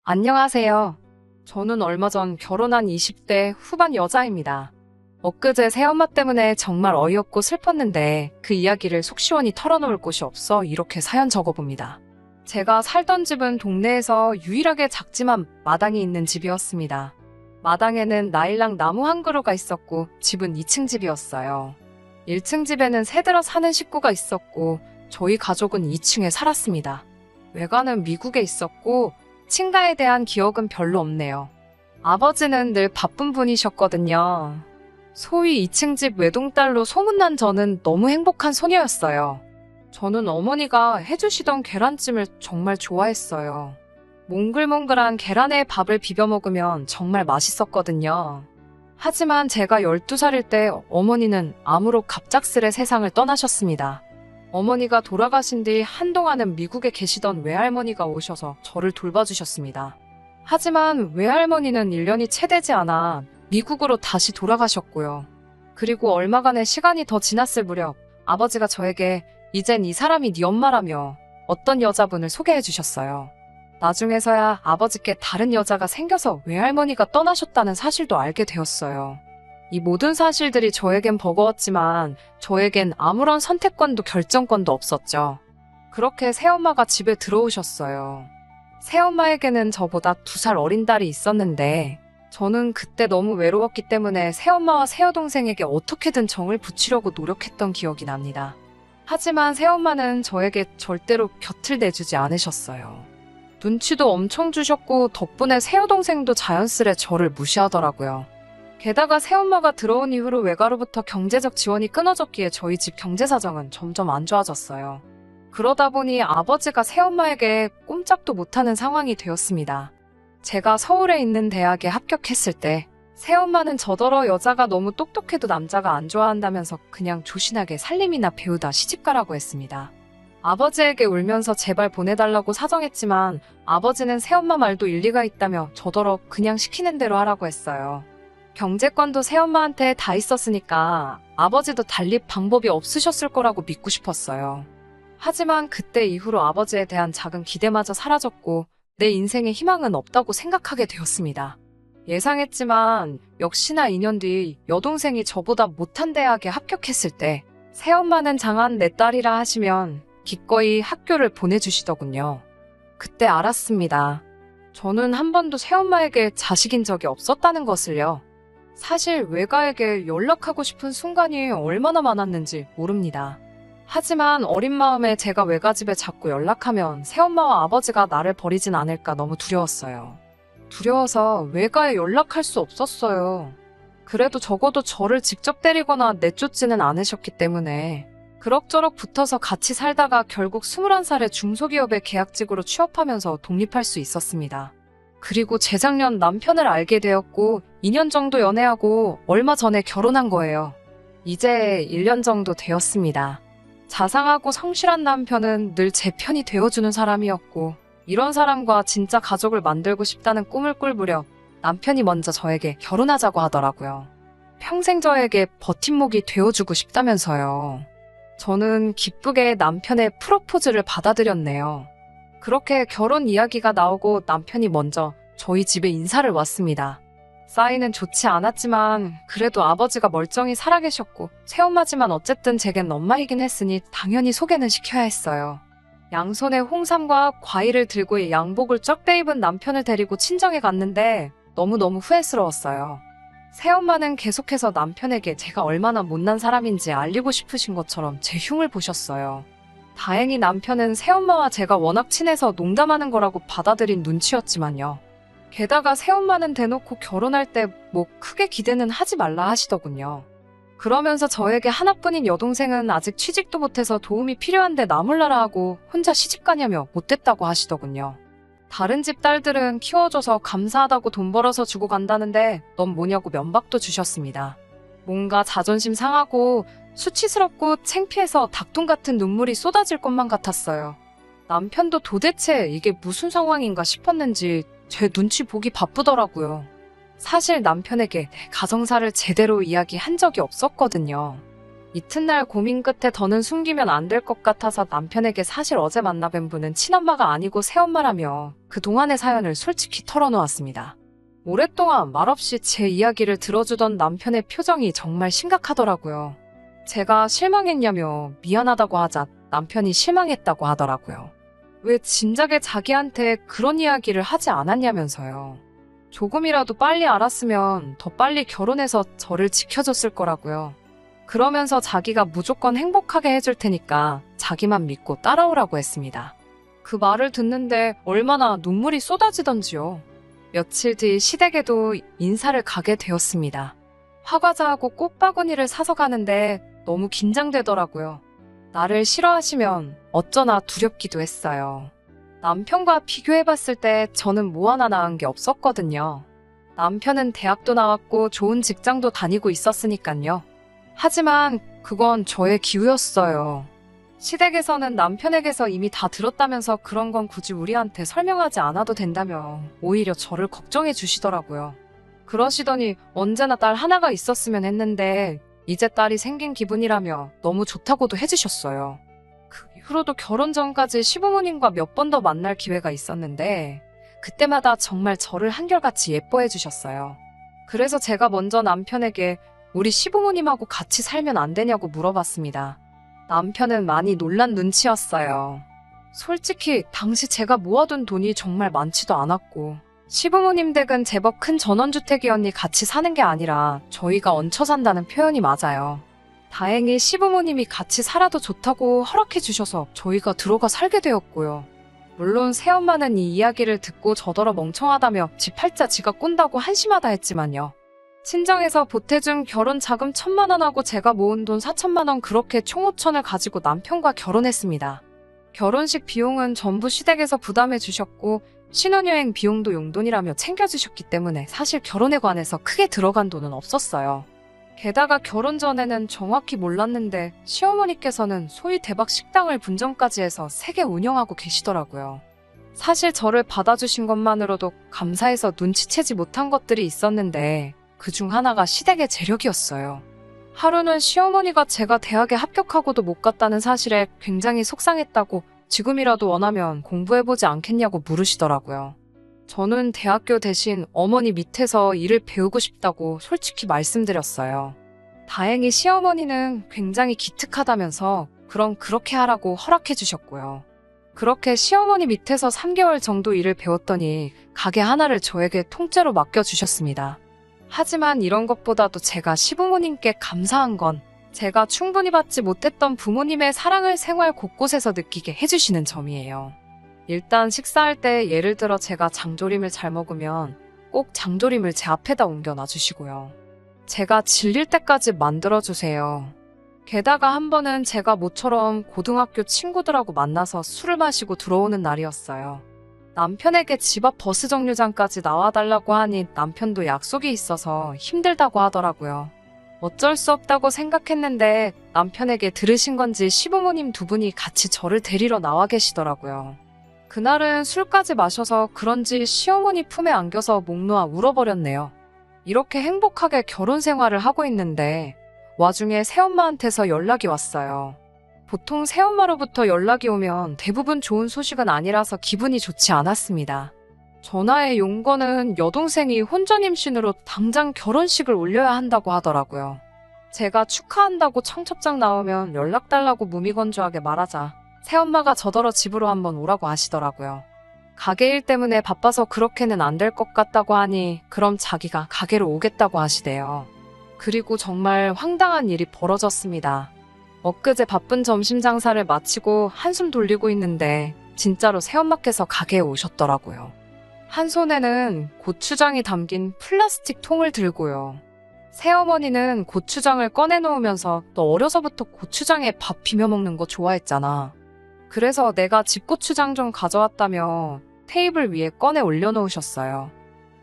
안녕하세요. 저는 얼마 전 결혼한 20대 후반 여자입니다. 엊그제 새엄마 때문에 정말 어이없고 슬펐는데 그 이야기를 속 시원히 털어놓을 곳이 없어 이렇게 사연 적어봅니다. 제가 살던 집은 동네에서 유일하게 작지만 마당이 있는 집이었습니다. 마당에는 나일락 나무 한 그루가 있었고 집은 2층 집이었어요. 1층 집에는 새들어 사는 식구가 있었고 저희 가족은 2층에 살았습니다. 외가는 미국에 있었고 친가에 대한 기억은 별로 없네요. 아버지는 늘 바쁜 분이셨거든요. 소위 2층 집 외동딸로 소문난 저는 너무 행복한 소녀였어요. 저는 어머니가 해주시던 계란찜을 정말 좋아했어요. 몽글몽글한 계란에 밥을 비벼 먹으면 정말 맛있었거든요. 하지만 제가 12살일 때 어머니는 암으로 갑작스레 세상을 떠나셨습니다. 어머니가 돌아가신 뒤 한동안은 미국에 계시던 외할머니가 오셔서 저를 돌봐주셨습니다. 하지만 외할머니는 1년이 채 되지 않아 미국으로 다시 돌아가셨고요. 그리고 얼마간의 시간이 더 지났을 무렵 아버지가 저에게 이젠 이 사람이 네 엄마라며 어떤 여자분을 소개해 주셨어요. 나중에서야 아버지께 다른 여자가 생겨서 외할머니가 떠나셨다는 사실도 알게 되었어요. 이 모든 사실들이 저에겐 버거웠지만 저에겐 아무런 선택권도 결정권도 없었죠. 그렇게 새엄마가 집에 들어오셨어요. 새엄마에게는 저보다 2살 어린 딸이 있었는데 저는 그때 너무 외로웠기 때문에 새엄마와 새여동생에게 어떻게든 정을 붙이려고 노력했던 기억이 납니다. 하지만 새엄마는 저에게 절대로 곁을 내주지 않으셨어요. 눈치도 엄청 주셨고 덕분에 새여동생도 자연스레 저를 무시하더라고요. 게다가 새엄마가 들어온 이후로 외가로부터 경제적 지원이 끊어졌기에 저희 집 경제 사정은 점점 안 좋아졌어요. 그러다 보니 아버지가 새엄마에게 꼼짝도 못하는 상황이 되었습니다. 제가 서울에 있는 대학에 합격했을 때 새엄마는 저더러 여자가 너무 똑똑해도 남자가 안 좋아한다면서 그냥 조신하게 살림이나 배우다 시집가라고 했습니다. 아버지에게 울면서 제발 보내달라고 사정했지만 아버지는 새엄마 말도 일리가 있다며 저더러 그냥 시키는 대로 하라고 했어요. 경제권도 새엄마한테 다 있었으니까 아버지도 달리 방법이 없으셨을 거라고 믿고 싶었어요. 하지만 그때 이후로 아버지에 대한 작은 기대마저 사라졌고 내 인생에 희망은 없다고 생각하게 되었습니다. 예상했지만 역시나 2년 뒤 여동생이 저보다 못한 대학에 합격했을 때 새엄마는 장한 내 딸이라 하시면 기꺼이 학교를 보내주시더군요. 그때 알았습니다. 저는 한 번도 새엄마에게 자식인 적이 없었다는 것을요. 사실 외가에게 연락하고 싶은 순간이 얼마나 많았는지 모릅니다. 하지만 어린 마음에 제가 외가 집에 자꾸 연락하면 새엄마와 아버지가 나를 버리진 않을까 너무 두려웠어요. 두려워서 외가에 연락할 수 없었어요. 그래도 적어도 저를 직접 때리거나 내쫓지는 않으셨기 때문에 그럭저럭 붙어서 같이 살다가 결국 21살에 중소기업의 계약직으로 취업하면서 독립할 수 있었습니다. 그리고 재작년 남편을 알게 되었고 2년 정도 연애하고 얼마 전에 결혼한 거예요. 이제 1년 정도 되었습니다. 자상하고 성실한 남편은 늘 제 편이 되어주는 사람이었고 이런 사람과 진짜 가족을 만들고 싶다는 꿈을 꿀 무렵 남편이 먼저 저에게 결혼하자고 하더라고요. 평생 저에게 버팀목이 되어주고 싶다면서요. 저는 기쁘게 남편의 프로포즈를 받아들였네요. 그렇게 결혼 이야기가 나오고 남편이 먼저 저희 집에 인사를 왔습니다. 사이는 좋지 않았지만 그래도 아버지가 멀쩡히 살아계셨고 새엄마지만 어쨌든 제겐 엄마이긴 했으니 당연히 소개는 시켜야 했어요. 양손에 홍삼과 과일을 들고 양복을 쫙 빼입은 남편을 데리고 친정에 갔는데 너무너무 후회스러웠어요. 새엄마는 계속해서 남편에게 제가 얼마나 못난 사람인지 알리고 싶으신 것처럼 제 흉을 보셨어요. 다행히 남편은 새엄마와 제가 워낙 친해서 농담하는 거라고 받아들인 눈치였지만요. 게다가 새엄마는 대놓고 결혼할 때 뭐 크게 기대는 하지 말라 하시더군요. 그러면서 저에게 하나뿐인 여동생은 아직 취직도 못해서 도움이 필요한데 나 몰라라 하고 혼자 시집가냐며 못됐다고 하시더군요. 다른 집 딸들은 키워줘서 감사하다고 돈 벌어서 주고 간다는데 넌 뭐냐고 면박도 주셨습니다. 뭔가 자존심 상하고 수치스럽고 창피해서 닭똥 같은 눈물이 쏟아질 것만 같았어요. 남편도 도대체 이게 무슨 상황인가 싶었는지 제 눈치 보기 바쁘더라고요. 사실 남편에게 내 가정사를 제대로 이야기한 적이 없었거든요. 이튿날 고민 끝에 더는 숨기면 안 될 것 같아서 남편에게 사실 어제 만나뵌 분은 친엄마가 아니고 새엄마라며 그동안의 사연을 솔직히 털어놓았습니다. 오랫동안 말없이 제 이야기를 들어주던 남편의 표정이 정말 심각하더라고요. 제가 실망했냐며 미안하다고 하자 남편이 실망했다고 하더라고요. 왜 진작에 자기한테 그런 이야기를 하지 않았냐면서요. 조금이라도 빨리 알았으면 더 빨리 결혼해서 저를 지켜줬을 거라고요. 그러면서 자기가 무조건 행복하게 해줄 테니까 자기만 믿고 따라오라고 했습니다. 그 말을 듣는데 얼마나 눈물이 쏟아지던지요. 며칠 뒤 시댁에도 인사를 가게 되었습니다. 화과자하고 꽃바구니를 사서 가는데 너무 긴장되더라고요. 나를 싫어하시면 어쩌나 두렵기도 했어요. 남편과 비교해봤을 때 저는 뭐 하나 나은 게 없었거든요. 남편은 대학도 나왔고 좋은 직장도 다니고 있었으니까요. 하지만 그건 저의 기우였어요. 시댁에서는 남편에게서 이미 다 들었다면서 그런 건 굳이 우리한테 설명하지 않아도 된다며 오히려 저를 걱정해 주시더라고요. 그러시더니 언제나 딸 하나가 있었으면 했는데 이제 딸이 생긴 기분이라며 너무 좋다고도 해주셨어요. 그 이후로도 결혼 전까지 시부모님과 몇 번 더 만날 기회가 있었는데 그때마다 정말 저를 한결같이 예뻐해 주셨어요. 그래서 제가 먼저 남편에게 우리 시부모님하고 같이 살면 안 되냐고 물어봤습니다. 남편은 많이 놀란 눈치였어요. 솔직히 당시 제가 모아둔 돈이 정말 많지도 않았고 시부모님 댁은 제법 큰 전원주택이었니 같이 사는 게 아니라 저희가 얹혀 산다는 표현이 맞아요. 다행히 시부모님이 같이 살아도 좋다고 허락해 주셔서 저희가 들어가 살게 되었고요. 물론 새엄마는 이 이야기를 듣고 저더러 멍청하다며 지 팔자 지가 꾼다고 한심하다 했지만요. 친정에서 보태준 결혼 자금 1,000만 원하고 제가 모은 돈 4천만 원 그렇게 총 5천을 가지고 남편과 결혼했습니다. 결혼식 비용은 전부 시댁에서 부담해 주셨고 신혼여행 비용도 용돈이라며 챙겨주셨기 때문에 사실 결혼에 관해서 크게 들어간 돈은 없었어요. 게다가 결혼 전에는 정확히 몰랐는데 시어머니께서는 소위 대박 식당을 분점까지 해서 3개 운영하고 계시더라고요. 사실 저를 받아주신 것만으로도 감사해서 눈치채지 못한 것들이 있었는데 그중 하나가 시댁의 재력이었어요. 하루는 시어머니가 제가 대학에 합격하고도 못 갔다는 사실에 굉장히 속상했다고 지금이라도 원하면 공부해보지 않겠냐고 물으시더라고요. 저는 대학교 대신 어머니 밑에서 일을 배우고 싶다고 솔직히 말씀드렸어요. 다행히 시어머니는 굉장히 기특하다면서 그럼 그렇게 하라고 허락해 주셨고요. 그렇게 시어머니 밑에서 3개월 정도 일을 배웠더니 가게 하나를 저에게 통째로 맡겨주셨습니다. 하지만 이런 것보다도 제가 시부모님께 감사한 건 제가 충분히 받지 못했던 부모님의 사랑을 생활 곳곳에서 느끼게 해주시는 점이에요. 일단 식사할 때 예를 들어 제가 장조림을 잘 먹으면 꼭 장조림을 제 앞에다 옮겨 놔주시고요. 제가 질릴 때까지 만들어주세요. 게다가 한 번은 제가 모처럼 고등학교 친구들하고 만나서 술을 마시고 들어오는 날이었어요. 남편에게 집 앞 버스 정류장까지 나와달라고 하니 남편도 약속이 있어서 힘들다고 하더라고요. 어쩔 수 없다고 생각했는데 남편에게 들으신 건지 시부모님 2분이 같이 저를 데리러 나와 계시더라고요. 그날은 술까지 마셔서 그런지 시어머니 품에 안겨서 목 놓아 울어버렸네요. 이렇게 행복하게 결혼 생활을 하고 있는데 와중에 새엄마한테서 연락이 왔어요. 보통 새엄마로부터 연락이 오면 대부분 좋은 소식은 아니라서 기분이 좋지 않았습니다. 전화의 용건은 여동생이 혼전 임신으로 당장 결혼식을 올려야 한다고 하더라고요. 제가 축하한다고 청첩장 나오면 연락 달라고 무미건조하게 말하자 새엄마가 저더러 집으로 한번 오라고 하시더라고요. 가게 일 때문에 바빠서 그렇게는 안 될 것 같다고 하니 그럼 자기가 가게로 오겠다고 하시대요. 그리고 정말 황당한 일이 벌어졌습니다. 엊그제 바쁜 점심 장사를 마치고 한숨 돌리고 있는데 진짜로 새엄마께서 가게에 오셨더라고요. 한 손에는 고추장이 담긴 플라스틱 통을 들고요. 새어머니는 고추장을 꺼내놓으면서 너 어려서부터 고추장에 밥 비벼 먹는 거 좋아했잖아. 그래서 내가 집고추장 좀 가져왔다며 테이블 위에 꺼내 올려놓으셨어요.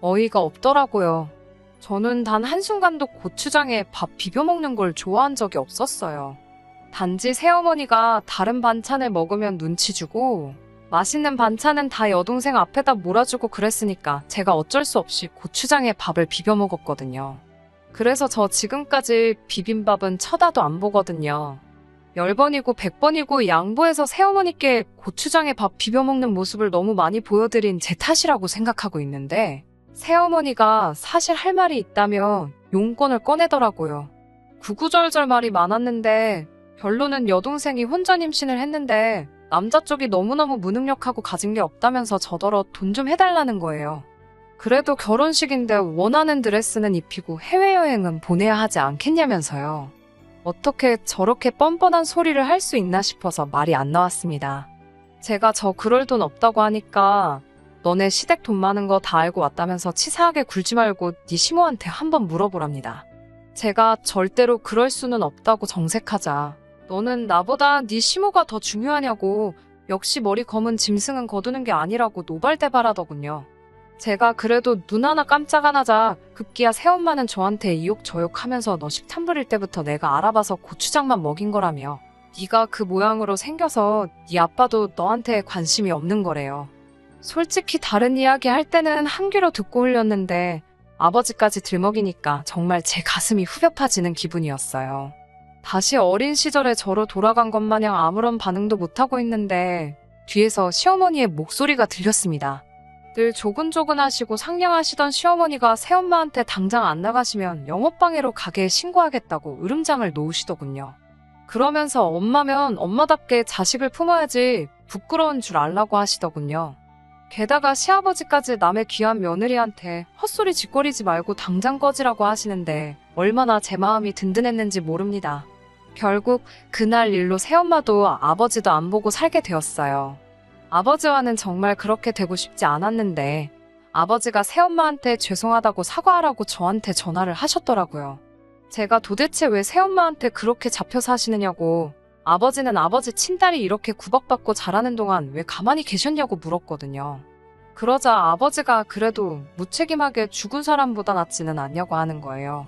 어이가 없더라고요. 저는 단 한순간도 고추장에 밥 비벼 먹는 걸 좋아한 적이 없었어요. 단지 새어머니가 다른 반찬을 먹으면 눈치 주고 맛있는 반찬은 다 여동생 앞에다 몰아주고 그랬으니까 제가 어쩔 수 없이 고추장에 밥을 비벼 먹었거든요. 그래서 저 지금까지 비빔밥은 쳐다도 안 보거든요. 10번이고 100번이고 양보해서 새어머니께 고추장에 밥 비벼 먹는 모습을 너무 많이 보여드린 제 탓이라고 생각하고 있는데 새어머니가 사실 할 말이 있다면 용건을 꺼내더라고요. 구구절절 말이 많았는데 결론은 여동생이 혼전 임신을 했는데 남자 쪽이 너무너무 무능력하고 가진 게 없다면서 저더러 돈 좀 해달라는 거예요. 그래도 결혼식인데 원하는 드레스는 입히고 해외여행은 보내야 하지 않겠냐면서요. 어떻게 저렇게 뻔뻔한 소리를 할 수 있나 싶어서 말이 안 나왔습니다. 제가 저 그럴 돈 없다고 하니까 너네 시댁 돈 많은 거 다 알고 왔다면서 치사하게 굴지 말고 네 시모한테 한번 물어보랍니다. 제가 절대로 그럴 수는 없다고 정색하자 너는 나보다 네 시모가 더 중요하냐고 역시 머리 검은 짐승은 거두는 게 아니라고 노발대발하더군요. 제가 그래도 눈 하나 깜짝 안 하자 급기야 새엄마는 저한테 이욕저욕하면서 너 식탐 부릴 때부터 내가 알아봐서 고추장만 먹인 거라며 네가 그 모양으로 생겨서 네 아빠도 너한테 관심이 없는 거래요. 솔직히 다른 이야기 할 때는 한 귀로 듣고 흘렸는데 아버지까지 들먹이니까 정말 제 가슴이 후벼 파지는 기분이었어요. 다시 어린 시절에 저로 돌아간 것 마냥 아무런 반응도 못하고 있는데 뒤에서 시어머니의 목소리가 들렸습니다. 늘 조근조근하시고 상냥하시던 시어머니가 새엄마한테 당장 안 나가시면 영업방해로 가게에 신고하겠다고 으름장을 놓으시더군요. 그러면서 엄마면 엄마답게 자식을 품어야지 부끄러운 줄 알라고 하시더군요. 게다가 시아버지까지 남의 귀한 며느리한테 헛소리 짓거리지 말고 당장 꺼지라고 하시는데 얼마나 제 마음이 든든했는지 모릅니다. 결국 그날 일로 새엄마도 아버지도 안 보고 살게 되었어요. 아버지와는 정말 그렇게 되고 싶지 않았는데 아버지가 새엄마한테 죄송하다고 사과하라고 저한테 전화를 하셨더라고요. 제가 도대체 왜 새엄마한테 그렇게 잡혀 사시느냐고 아버지는 아버지 친딸이 이렇게 구박받고 자라는 동안 왜 가만히 계셨냐고 물었거든요. 그러자 아버지가 그래도 무책임하게 죽은 사람보다 낫지는 않냐고 하는 거예요.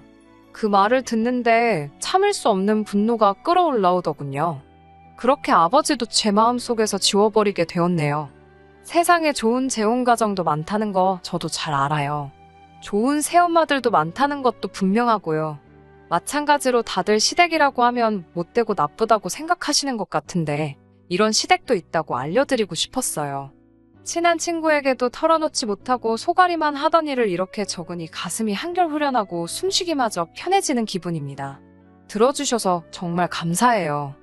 그 말을 듣는데 참을 수 없는 분노가 끓어올라오더군요. 그렇게 아버지도 제 마음속에서 지워버리게 되었네요. 세상에 좋은 재혼가정도 많다는 거 저도 잘 알아요. 좋은 새엄마들도 많다는 것도 분명하고요. 마찬가지로 다들 시댁이라고 하면 못되고 나쁘다고 생각하시는 것 같은데 이런 시댁도 있다고 알려드리고 싶었어요. 친한 친구에게도 털어놓지 못하고 소가리만 하던 일을 이렇게 적으니 가슴이 한결 후련하고 숨쉬기마저 편해지는 기분입니다. 들어주셔서 정말 감사해요.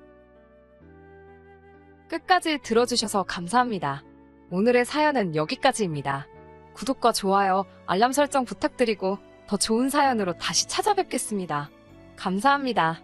끝까지 들어주셔서 감사합니다. 오늘의 사연은 여기까지입니다. 구독과 좋아요, 알람 설정 부탁드리고 더 좋은 사연으로 다시 찾아뵙겠습니다. 감사합니다.